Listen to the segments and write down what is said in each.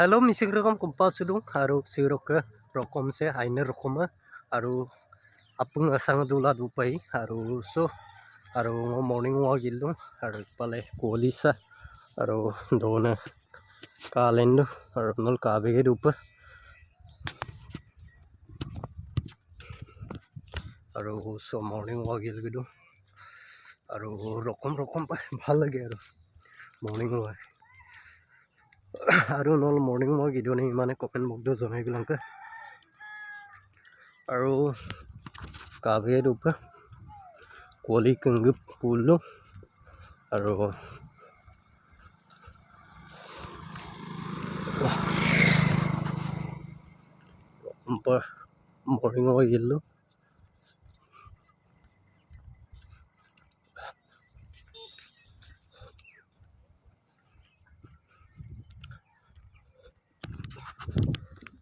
Halo misik rekam kumpas dong haru si rokom se aine rokoma haru apung asang dula dupai haru so haru morning walk ilung haru pale kolisa haru dona kalendo haru nol kabege dupa haru so morning walk ilgidu haru rokom pa bhal lage haru morning walk আৰু নল morning মই video' ইমানে comment বক্সত জনাই বিলাকে আৰু কাভে দুপা quality কংগুপ পুলো আৰু মৰ্ণিং মই গেলো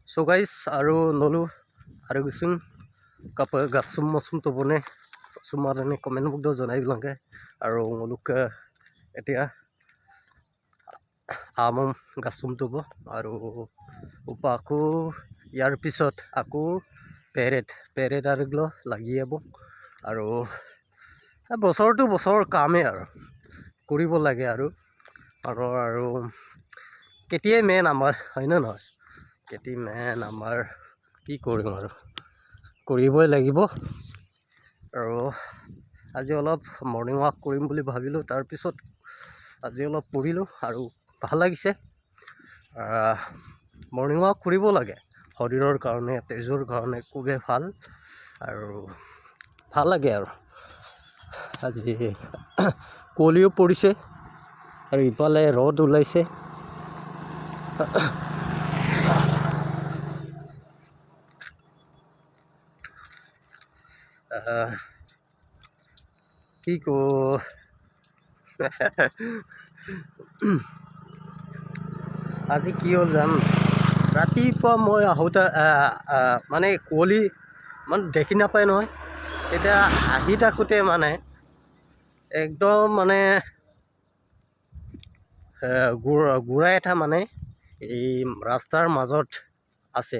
So guys, aru nolu aru gisung kap gasum masum to bone sumarane comment book do jonai bilange aru ngoluk etia amam gasum to bo aru upaku yar pisot aku peret aru glo lagi abo aru বছৰ to বছৰ কামে আৰু কৰিব লাগে আৰু কেতিয়াই man আমাৰ হয় না নহয় কেতি মেন আমাৰ কি কৰিম আৰু কৰিবই লাগিব আৰু আজি অলপ মৰ্ণিং ৱাক কৰিম বুলি ভাবিলোঁ তাৰপিছত আজি অলপ কৰিলোঁ আৰু ভাল লাগিছে মৰ্ণিং ৱাক কৰিব লাগে শৰীৰৰ কাৰণে তেজৰ কাৰণে খুবেই ভাল আৰু ভাল লাগে আৰু আজি কলিও পৰিছে আৰু ইফালে ৰ'দ ওলাইছে কি কো আজি কি হ'ল জান ৰাতিপুৱা মই আহোঁতে মানে কুঁৱলী মানে দেখি নাপায় নহয় এতিয়া আহি থাকোঁতে মানে একদম মানে গুড়া এটা মানে এই ৰাস্তাৰ মাজত আছে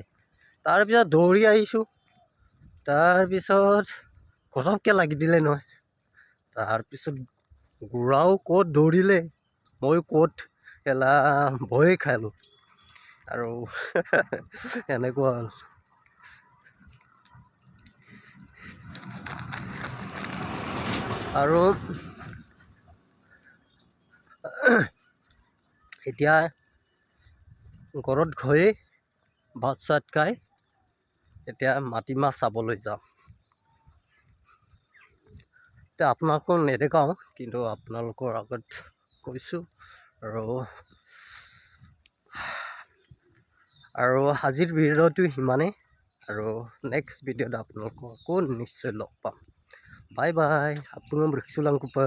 তাৰপিছত দৌৰি আহিছোঁ তাৰপিছত ঘটককৈ লাগি দিলে নহয় তাৰপিছত গুড়াও ক'ত দৌৰিলে মই ক'ত এলা ভয়ে খালোঁ আৰু এনেকুৱা হ'ল আৰু এতিয়া ঘৰত গৈ ভাত চাত খাই এতিয়া মাটিমাহ চাবলৈ যাওঁ এতিয়া আপোনালোকক নেদেখাওঁ কিন্তু আপোনালোকৰ আগত কৈছোঁ আৰু আজিৰ ভিডিঅ'টো সিমানেই আৰু নেক্সট ভিডিঅ'ত আপোনালোকক আকৌ নিশ্চয় লগ পাম বাই বাই আপোনাক ৰাখিছোঁ লাংকুপা